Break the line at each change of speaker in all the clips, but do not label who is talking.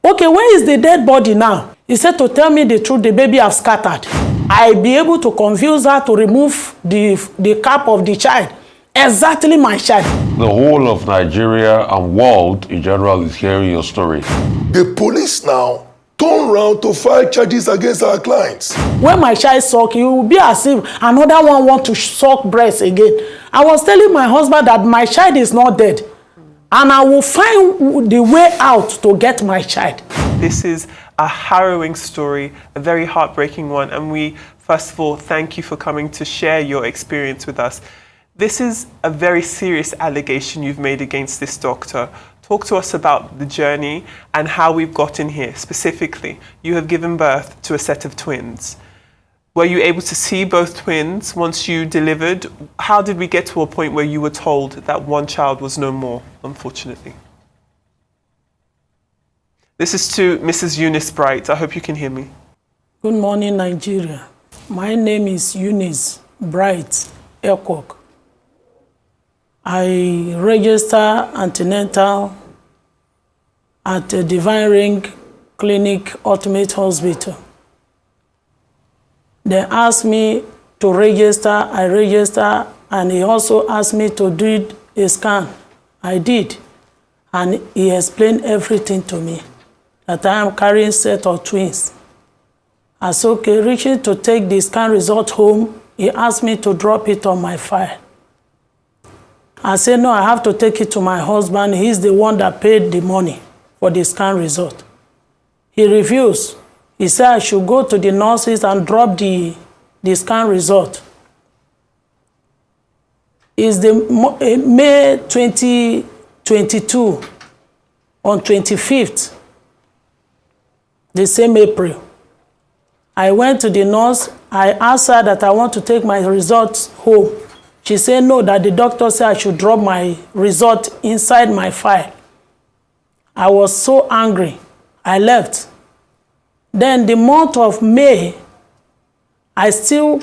Okay, where is the dead body now? He said to tell me the truth, the baby have scattered. I be able to convince her to remove the cap of the child. Exactly my child.
The whole of Nigeria and world in general is hearing your story.
The police now turn around to file charges against our clients.
When my child suck, it will be as if another one want to suck breast again. I was telling my husband that my child is not dead. And I will find the way out to get my child.
This is a harrowing story, a very heartbreaking one. And we, first of all, thank you for coming to share your experience with us. This is a very serious allegation you've made against this doctor. Talk to us about the journey and how we've gotten here. Specifically, you have given birth to a set of twins. Were you able to see both twins once you delivered? How did we get to a point where you were told that one child was no more, unfortunately? This is to Mrs. Eunice Bright. I hope you can hear me.
Good morning, Nigeria. My name is Eunice Bright Ekok. I register antenatal at the Divine Ring Clinic Ultimate Hospital. They asked me to register, I registered, and he also asked me to do a scan. I did, and he explained everything to me, that I am carrying a set of twins. I said, okay, reaching to take the scan result home, he asked me to drop it on my file. I said, no, I have to take it to my husband. He's the one that paid the money for the scan result. He refused. He said I should go to the nurses and drop the scan result. It's the May 2022, on 25th, the same April. I went to the nurse. I asked her that I want to take my results home. She said no, that the doctor said I should drop my result inside my file. I was so angry. I left. Then the month of May, I still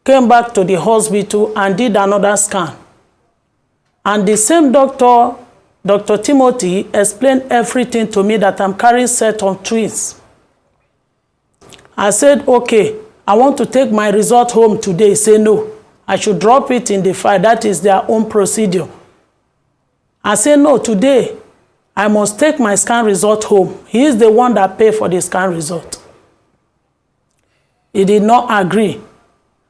came back to the hospital and did another scan. And the same doctor, Dr. Timothy, explained everything to me that I'm carrying a set of twins. I said, okay, I want to take my result home today. He said, no, I should drop it in the file. That is their own procedure. I said, no, today, I must take my scan result home. He is the one that paid for the scan result. He did not agree.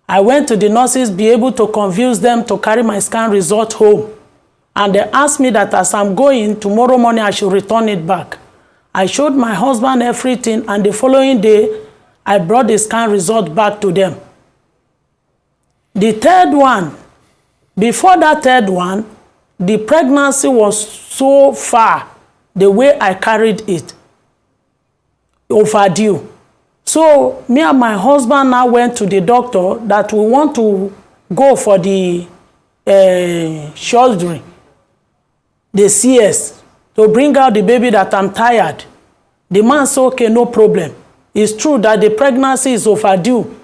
I went to the nurses, be able to convince them to carry my scan result home. And they asked me that as I'm going, tomorrow morning I should return it back. I showed my husband everything, and the following day, I brought the scan result back to them. The third one, before that third one, the pregnancy was so far, the way I carried it, overdue. So me and my husband now went to the doctor that we want to go for the surgery, the CS, to bring out the baby that I'm tired. The man said, okay, no problem. It's true that the pregnancy is overdue.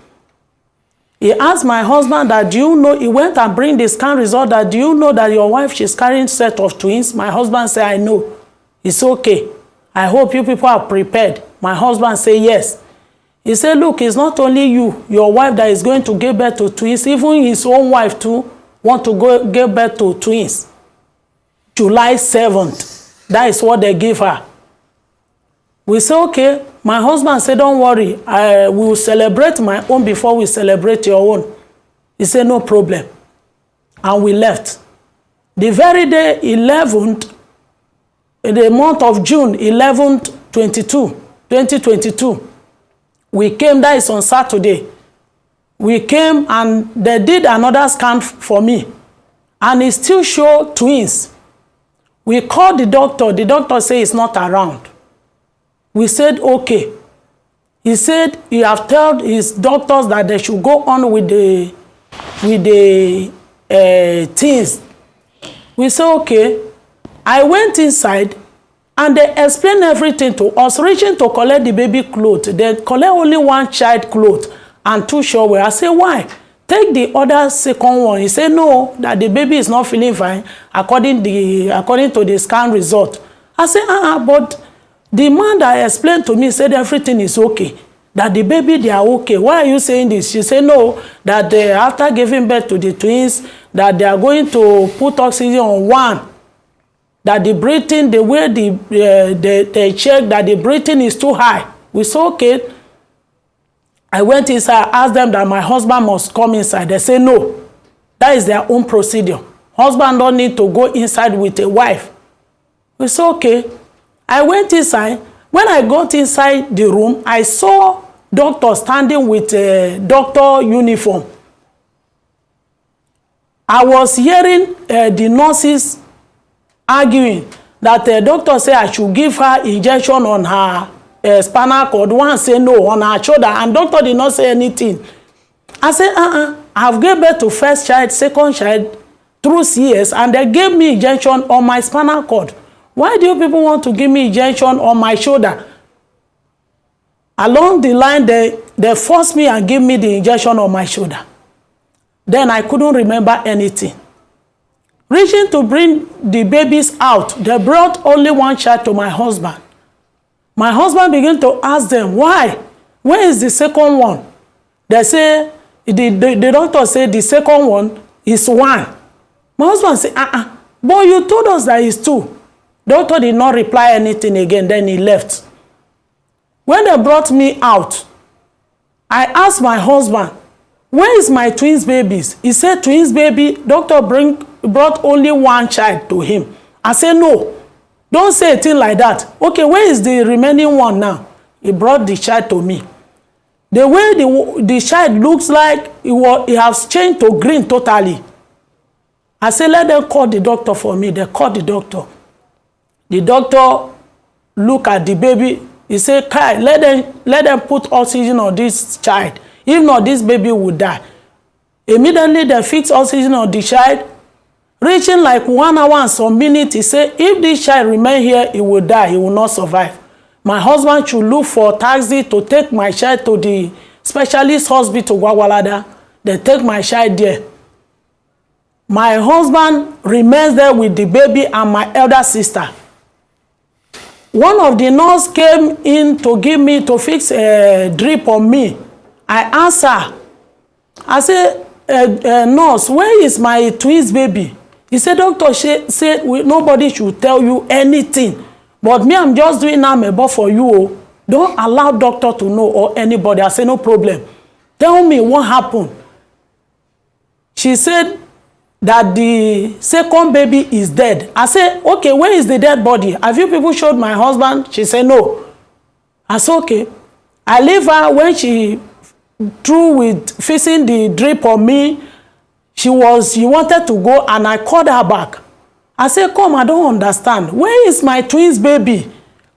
He asked my husband that, do you know, he went and bring the scan result that, do you know that your wife, she's carrying a set of twins? My husband said, I know. It's okay. I hope you people are prepared. My husband said, yes. He said, look, it's not only you, your wife that is going to give birth to twins. Even his own wife too want to go give birth to twins. July 7th. That is what they give her. We say, okay. My husband said, don't worry. We will celebrate my own before we celebrate your own. He said, no problem. And we left. The very day, 11th, in the month of June, 11th, 2022, we came, that is on Saturday. We came and they did another scan for me. And it still showed twins. We called the doctor said he's not around. We said, okay. He said he have told his doctors that they should go on with the things. We said, okay. I went inside and they explained everything to us, reaching to collect the baby clothes. They collect only one child clothes and 2 showers. I said, why? Take the other second one. He said, no, that the baby is not feeling fine according to the scan result. I said, but The man that explained to me said everything is okay, that the baby, they are okay. Why are you saying this? She said no, that after giving birth to the twins, that they are going to put oxygen on one, that the breathing, the way they check, that the breathing is too high. We said okay. I went inside, asked them that my husband must come inside. They say no, that is their own procedure. Husband don't need to go inside with a wife. We said okay. I went inside. When I got inside the room, I saw doctor standing with a doctor uniform. I was hearing the nurses arguing that the doctor said I should give her injection on her spinal cord. One say no, on her shoulder, and doctor did not say anything. I said, I've given birth to first child, second child through CS, and they gave me injection on my spinal cord. Why do you people want to give me injection on my shoulder? Along the line, they forced me and gave me the injection on my shoulder. Then I couldn't remember anything. Reaching to bring the babies out, they brought only one child to my husband. My husband began to ask them, why? Where is the second one? They say, the doctor said the second one is one. My husband said, but you told us that it's two. Doctor did not reply anything again, then he left. When they brought me out, I asked my husband, where is my twins babies? He said, twins baby, doctor brought only one child to him. I said, no, don't say a thing like that. Okay, where is the remaining one now? He brought the child to me. The way the child looks like, it has changed to green totally. I said, let them call the doctor for me. They called the doctor. The doctor looked at the baby. He said, Kai, let them put oxygen on this child. If not, this baby will die. Immediately, they fixed oxygen on the child. Reaching like 1 hour and some minutes, he said, if this child remain here, he will die. He will not survive. My husband should look for a taxi to take my child to the specialist hospital, Gwagwalada. They take my child there. My husband remains there with the baby and my elder sister. One of the nurses came in to give me, to fix a drip on me. I asked her, I said, nurse, where is my twins baby? He said, doctor said nobody should tell you anything. But me, I'm just doing amebo for you. Don't allow doctor to know or anybody. I said, no problem. Tell me what happened. She said that the second baby is dead. I said, okay, where is the dead body? Have you people showed my husband? She said, no. I said, okay. I leave her. When she through with fixing the drip on me, she wanted to go, and I called her back. I said, come, I don't understand. Where is my twins baby?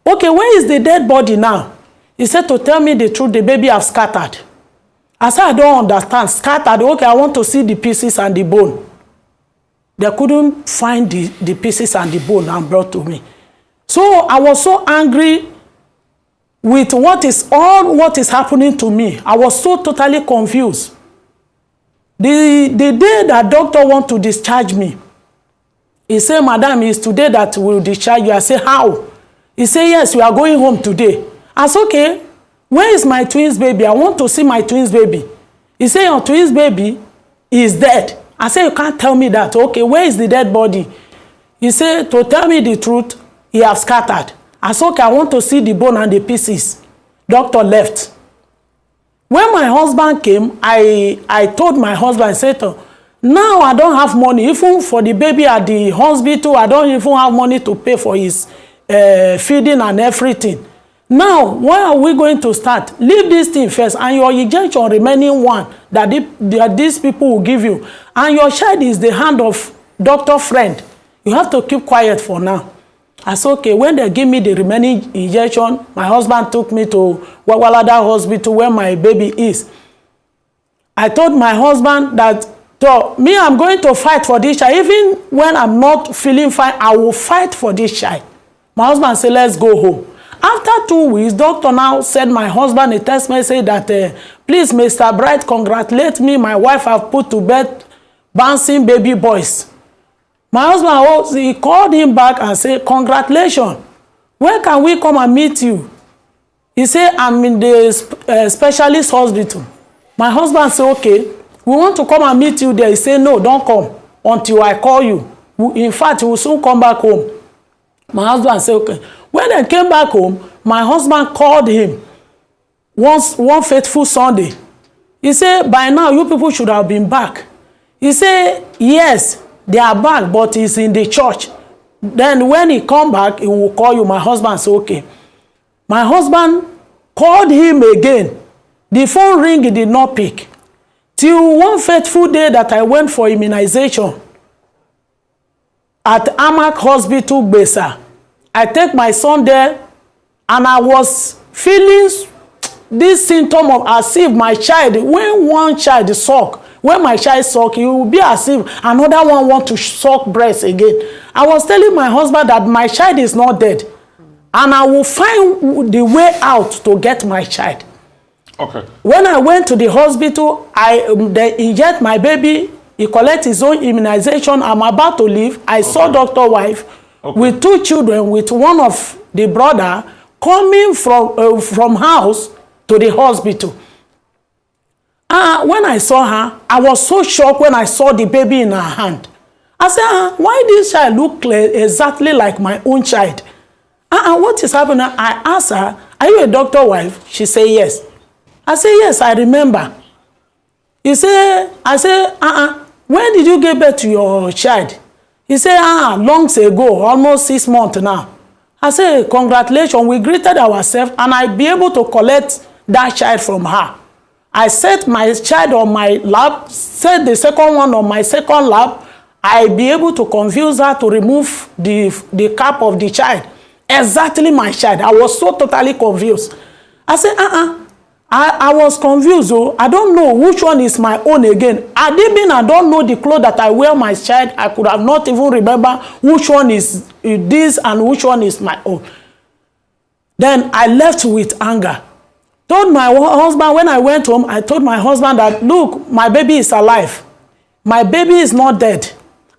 Okay, where is the dead body now? He said, to tell me the truth, the baby have scattered. I said, I don't understand. Scattered. Okay, I want to see the pieces and the bone. They couldn't find the pieces and the bone and brought to me. So I was so angry with what is happening to me. I was so totally confused. The day that doctor want to discharge me, he said, madam, it's today that we will discharge you. I said, how? He said, yes, we are going home today. I said, okay, where is my twins baby? I want to see my twins baby. He said, your twins baby is dead. I said, you can't tell me that. Okay, where is the dead body? He said, to tell me the truth, he has scattered. I said, okay, I want to see the bone and the pieces. Doctor left. When my husband came, I told my husband, I said, now I don't have money. Even for the baby at the hospital, I don't even have money to pay for his feeding and everything. Now, why are we going to start? Leave this thing first, and your injection remaining one that these people will give you. And your child is the hand of doctor friend. You have to keep quiet for now. I said, okay, when they give me the remaining injection, my husband took me to Gwagwalada Hospital where my baby is. I told my husband that, me, I'm going to fight for this child. Even when I'm not feeling fine, I will fight for this child. My husband said, let's go home. After 2 weeks, doctor now sent my husband a text message that, please, Mr. Bright, congratulate me. My wife have put to bed bouncing baby boys. My husband, he called him back and said, congratulations. When can we come and meet you? He said, I'm in the specialist hospital. My husband said, okay, we want to come and meet you there. He said, no, don't come until I call you. In fact, he will soon come back home. My husband said, okay. When they came back home, my husband called him one faithful Sunday. He said, by now, you people should have been back. He said, yes, they are back, but he's in the church. Then when he come back, he will call you. My husband said, okay. My husband called him again. The phone ring, he did not pick. Till one fateful day that I went for immunization at Amak Hospital, Besa. I take my son there, and I was feeling this symptom of as if my child, when one child suck, when my child suck, it will be as if another one want to suck breast again. I was telling my husband that my child is not dead, and I will find the way out to get my child.
Okay.
When I went to the hospital, they inject my baby. He collect his own immunization. I'm about to leave. I saw Dr. Wife with 2 children, with one of the brother coming from house to the hospital. When I saw her, I was so shocked when I saw the baby in her hand. I said, why this child look exactly like my own child? What is happening? I asked her, are you a doctor wife? She said, yes. I said, yes, I remember. I said, when did you give birth to your child? He said, long ago, almost 6 months now. I said, congratulations, we greeted ourselves, and I be able to collect that child from her. I set my child on my lap, set the second one on my second lap. I be able to convince her to remove the cap of the child. Exactly my child. I was so totally confused. I said, I was confused. So I don't know which one is my own again. I don't know the clothes that I wear my child. I could have not even remember which one is this and which one is my own. Then I left with anger. Told my husband, when I went home, I told my husband that, look, my baby is alive. My baby is not dead.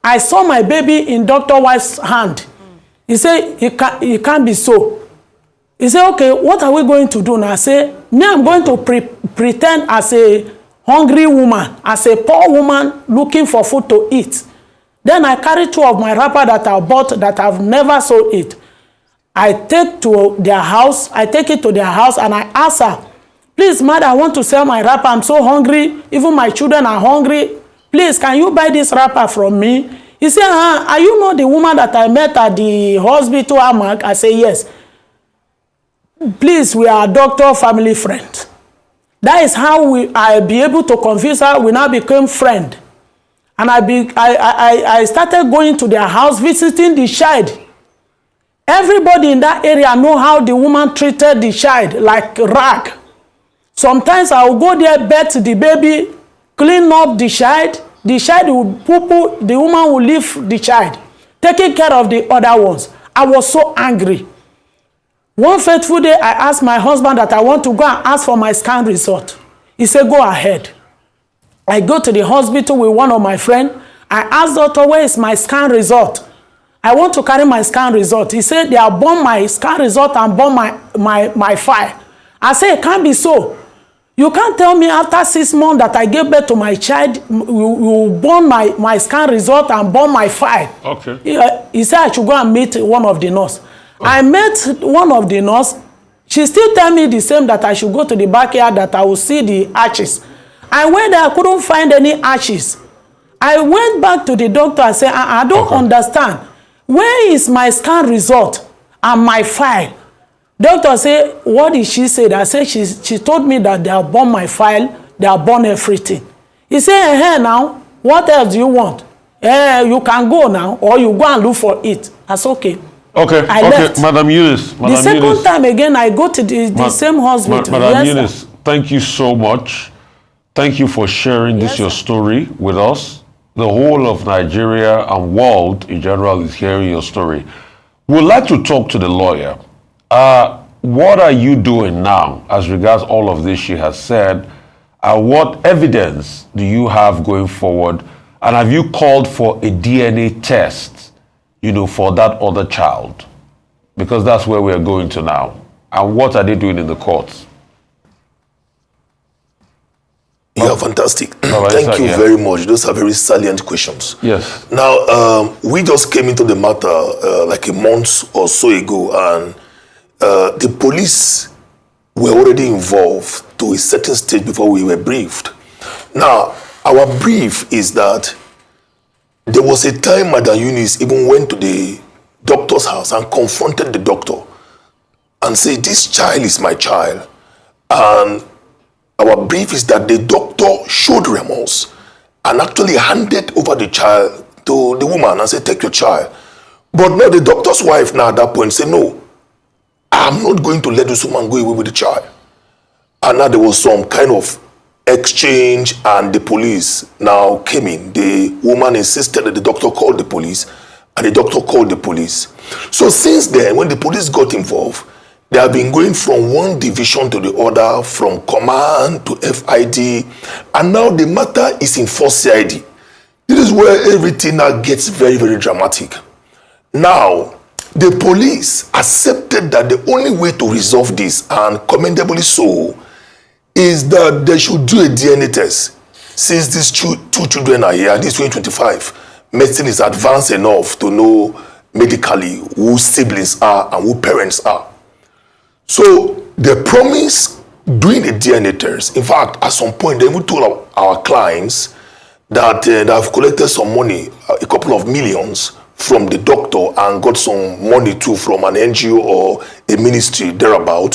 I saw my baby in Dr. Wife's hand. He said, it can't be so. He said, okay, what are we going to do now? I said, me, I'm going to pretend as a hungry woman, as a poor woman looking for food to eat. Then I carry 2 of my wrapper that I bought that I've never sold it. I take to their house. I take it to their house, and I ask her, please, mother, I want to sell my wrapper. I'm so hungry. Even my children are hungry. Please, can you buy this wrapper from me? He said, are you not the woman that I met at the hospital, Amak? I say, yes. Please, we are a doctor family friend. That is how I be able to convince her. We now became friend. And I started going to their house, visiting the child. Everybody in that area know how the woman treated the child, like rag. Sometimes I will go there, bet the baby, clean up the child. The child will poo-poo, the woman will leave the child, taking care of the other ones. I was so angry. One fateful day, I asked my husband that I want to go and ask for my scan result. He said, go ahead. I go to the hospital with one of my friends. I asked doctor, where is my scan result? I want to carry my scan result. He said, they have burned my scan result and burned my file. I said, it can't be so. You can't tell me after 6 months that I gave birth to my child, you burn my scan result and burn my file.
Okay.
He said I should go and meet one of the nurses. Oh. I met one of the nurses. She still tell me the same, that I should go to the backyard, that I will see the arches. I went there, I couldn't find any arches. I went back to the doctor and said, I don't understand. Where is my scan result and my file? Doctor said, what did she say? I said, she told me that they have burned my file, they have burned everything. He said, hey, now, what else do you want? You can go now, or you go and look for it. I said, okay.
Okay,
I left.
Madam Eunice.
The second time again, I go to the same hospital.
Madam Eunice, thank you so much. Thank you for sharing this your story with us. The whole of Nigeria and world in general is hearing your story. We'd like to talk to the lawyer. What are you doing now as regards all of this she has said? What evidence do you have going forward? And have you called for a DNA test, for that other child? Because that's where we are going to now. And what are they doing in the courts?
Yeah, fantastic.
right,
Thank you
yeah.
very much. Those are very salient questions.
Yes.
Now, we just came into the matter like a month or so ago, and the police were already involved to a certain stage before we were briefed. Now, our brief is that there was a time Madam Eunice even went to the doctor's house and confronted the doctor and said, "This child is my child." And our brief is that the doctor showed remorse and actually handed over the child to the woman and said, "Take your child." But now the doctor's wife now at that point said, "No, I'm not going to let this woman go away with the child." And now there was some kind of exchange and the police now came in. The woman insisted that the doctor called the police and the doctor called the police. So since then, when the police got involved, they have been going from one division to the other, from command to FID, and now the matter is in 4 CID. This is where everything now gets very, very dramatic. Now, the police accepted that the only way to resolve this, and commendably so, is that they should do a DNA test. Since these two children are here, this 2025, medicine is advanced enough to know medically who siblings are and who parents are. So they promised doing a DNA test. In fact, at some point, they even told our clients that they have collected some money, a couple of millions, from the doctor and got some money too from an NGO or a ministry thereabout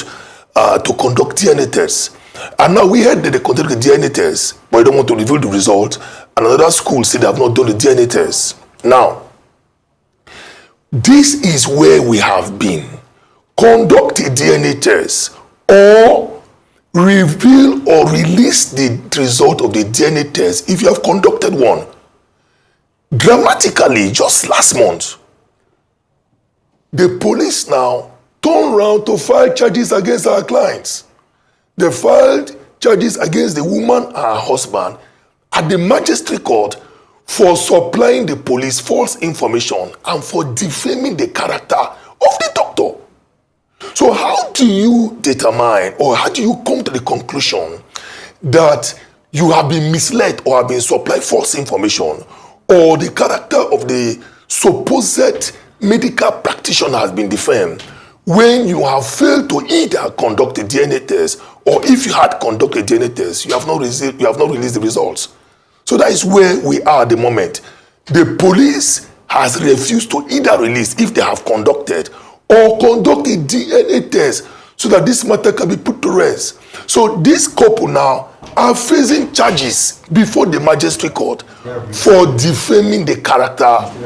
to conduct DNA tests. And now we heard that they conducted the DNA test, but they don't want to reveal the result. And another school said they have not done the DNA test. Now, this is where we have been. Conduct a DNA test or reveal or release the result of the DNA test if you have conducted one. Dramatically, just last month, the police now turned around to file charges against our clients. They filed charges against the woman and her husband at the magistrate court for supplying the police false information and for defaming the character of the doctor. So how do you determine, or how do you come to the conclusion that you have been misled or have been supplied false information, or the character of the supposed medical practitioner has been defamed, when you have failed to either conduct a DNA test, or if you had conducted a DNA test, you have not released the results? So that is where we are at the moment. The police has refused to either release if they have conducted or conduct a DNA test so that this matter can be put to rest. So this couple now are facing charges before the magistrate court for defaming the character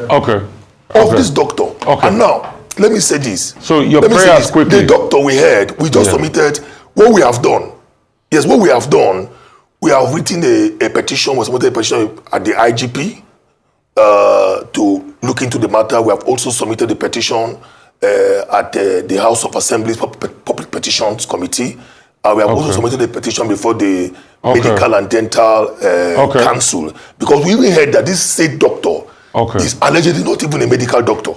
of this doctor. And now, let me say this.
So your prayers quickly.
The doctor we had, we just submitted what we have done. Yes, what we have done, we have written a petition, we submitted a petition at the IGP to look into the matter. We have also submitted a petition at the House of Assembly's Public Petitions Committee. We have also submitted a petition before the Medical and Dental Council, because we even heard that this said doctor is allegedly not even a medical doctor.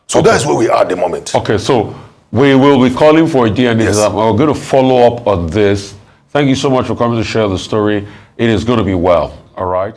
So that is where we are at the moment.
Okay, so we will be calling for a DNA exam. We're going to follow up on this. Thank you so much for coming to share the story. It is going to be well, all right?